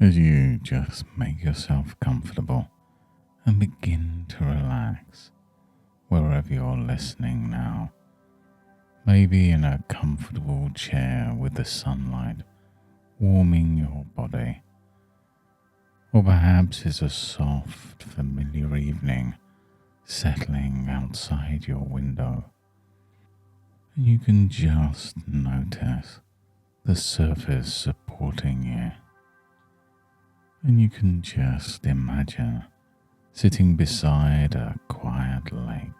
as you just make yourself comfortable and begin to relax wherever you're listening now. Maybe in a comfortable chair with the sunlight warming your body, or perhaps it's a soft, familiar evening settling outside your window, and you can just notice the surface supporting you, and you can just imagine sitting beside a quiet lake,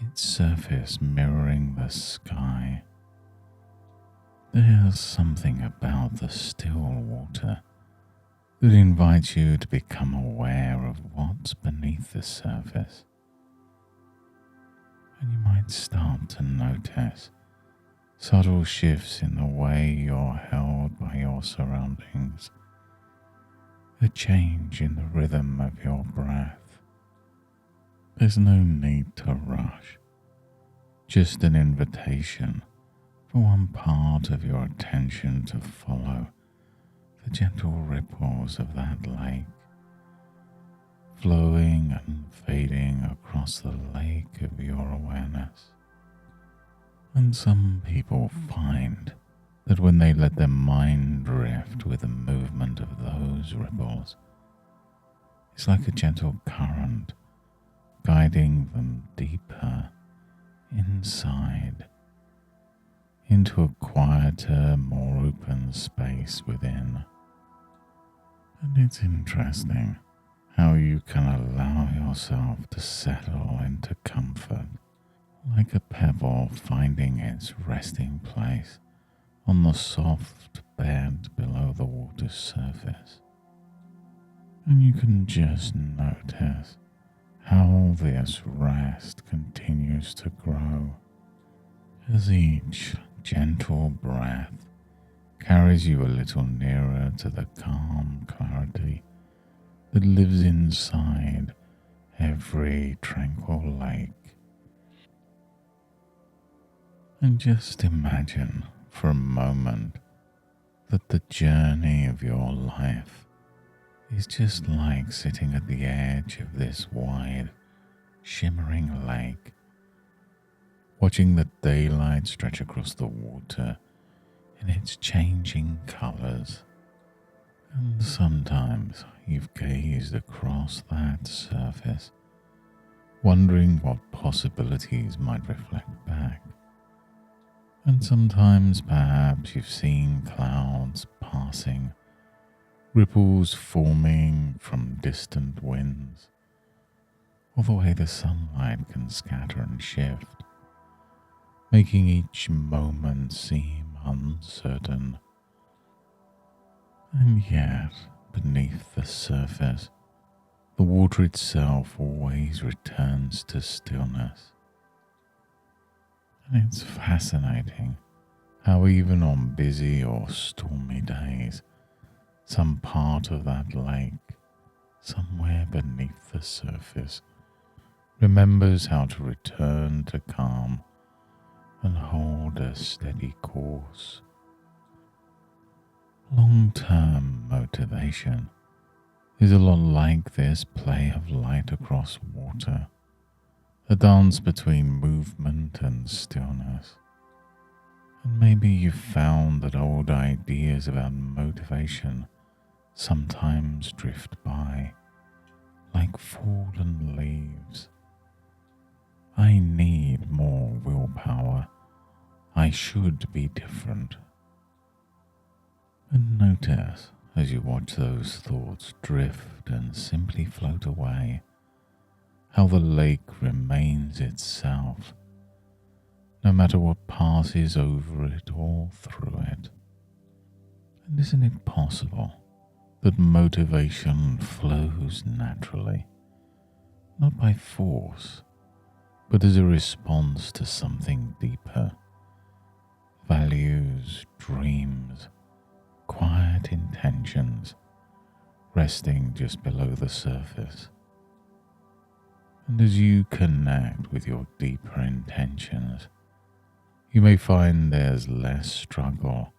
its surface mirroring the sky. There's something about the still water that invites you to become aware of what's beneath the surface. And you might start to notice subtle shifts in the way you're held by your surroundings, a change in the rhythm of your breath. There's no need to rush, just an invitation for one part of your attention to follow the gentle ripples of that lake, flowing and fading across the lake of your awareness. And some people find that when they let their mind drift with the movement of those ripples, it's like a gentle current guiding them deeper inside into a quieter, more open space within. And it's interesting how you can allow yourself to settle into comfort, like a pebble finding its resting place on the soft bed below the water's surface. And you can just notice how this rest continues to grow as each gentle breath carries you a little nearer to the calm clarity that lives inside every tranquil lake. And just imagine for a moment that the journey of your life is just like sitting at the edge of this wide, shimmering lake, watching the daylight stretch across the water in its changing colors. And sometimes you've gazed across that surface, wondering what possibilities might reflect back. And sometimes perhaps you've seen clouds passing, ripples forming from distant winds, or the way the sunlight can scatter and shift, making each moment seem uncertain. And yet, beneath the surface, the water itself always returns to stillness. And it's fascinating how even on busy or stormy days, some part of that lake, somewhere beneath the surface, remembers how to return to calm and hold a steady course. Long-term motivation is a lot like this play of light across water, a dance between movement and stillness. And maybe you've found that old ideas about motivation sometimes drift by, like fallen leaves. I need more willpower. I should be different. And notice as you watch those thoughts drift and simply float away, how the lake remains itself, no matter what passes over it or through it. And isn't it possible that motivation flows naturally, not by force, but as a response to something deeper? Values, dreams, quiet intentions resting just below the surface. And as you connect with your deeper intentions, you may find there's less struggle,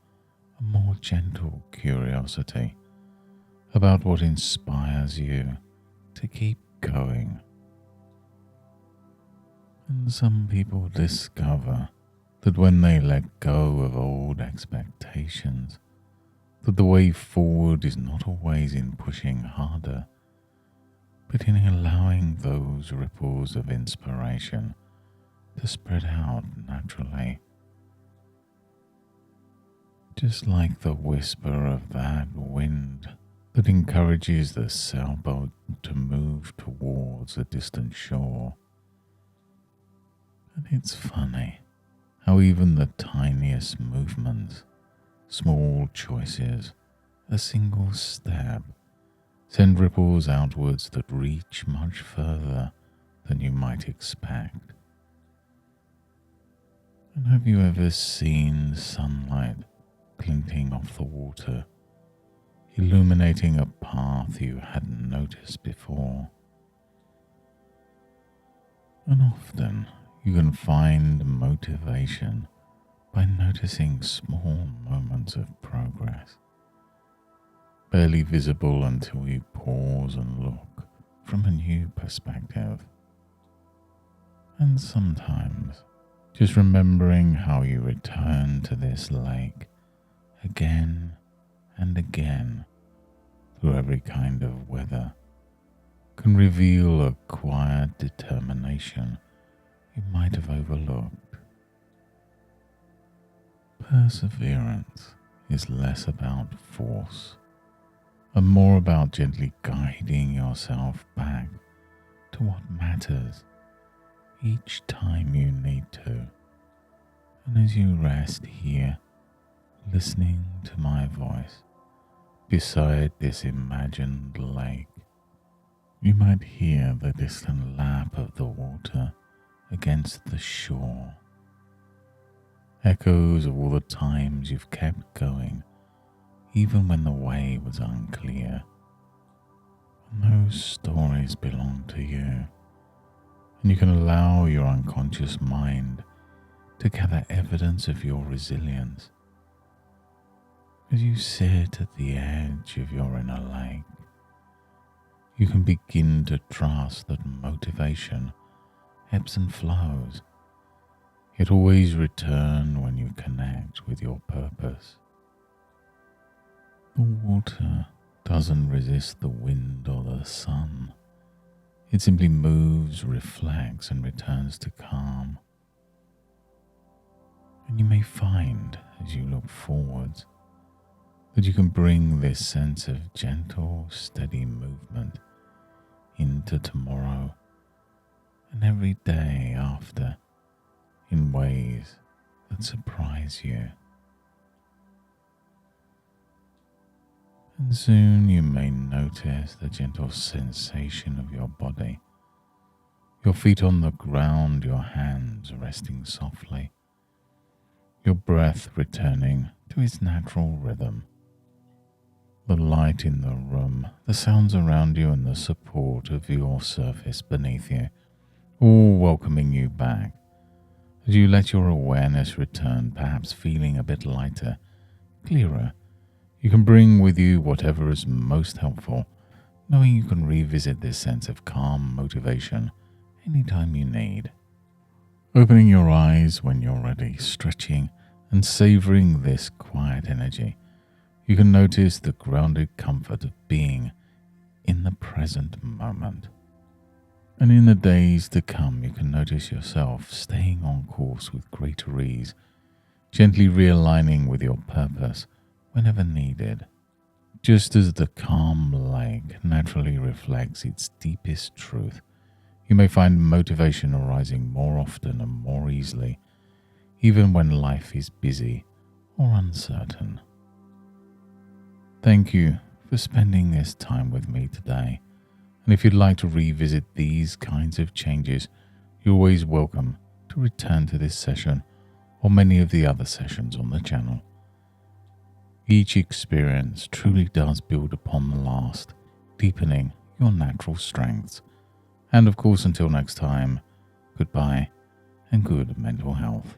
a more gentle curiosity, about what inspires you to keep going. And some people discover that when they let go of old expectations, that the way forward is not always in pushing harder, but in allowing those ripples of inspiration to spread out naturally. Just like the whisper of that wind that encourages the sailboat to move towards a distant shore. And it's funny how even the tiniest movements, small choices, a single step, send ripples outwards that reach much further than you might expect. And have you ever seen sunlight glinting off the water, illuminating a path you hadn't noticed before? And often you can find motivation by noticing small moments of progress, barely visible until you pause and look from a new perspective. And sometimes just remembering how you return to this lake again and again through every kind of weather can reveal a quiet determination you might have overlooked. Perseverance is less about force and more about gently guiding yourself back to what matters each time you need to. And as you rest here, listening to my voice beside this imagined lake, you might hear the distant lap of the water against the shore, echoes of all the times you've kept going, even when the way was unclear. And those stories belong to you, and you can allow your unconscious mind to gather evidence of your resilience. As you sit at the edge of your inner lake, you can begin to trust that motivation ebbs and flows, yet always return when you connect with your purpose. The water doesn't resist the wind or the sun. It simply moves, reflects, and returns to calm. And you may find, as you look forwards, that you can bring this sense of gentle, steady movement into tomorrow and every day after in ways that surprise you. And soon you may notice the gentle sensation of your body, your feet on the ground, your hands resting softly, your breath returning to its natural rhythm. The light in the room, the sounds around you, and the support of your surface beneath you, all welcoming you back. As you let your awareness return, perhaps feeling a bit lighter, clearer, you can bring with you whatever is most helpful, knowing you can revisit this sense of calm motivation anytime you need. Opening your eyes when you're ready, stretching and savoring this quiet energy, you can notice the grounded comfort of being in the present moment. And in the days to come, you can notice yourself staying on course with greater ease, gently realigning with your purpose whenever needed. Just as the calm lake naturally reflects its deepest truth, you may find motivation arising more often and more easily, even when life is busy or uncertain. Thank you for spending this time with me today. And if you'd like to revisit these kinds of changes, you're always welcome to return to this session or many of the other sessions on the channel. Each experience truly does build upon the last, deepening your natural strengths. And of course, until next time, goodbye and good mental health.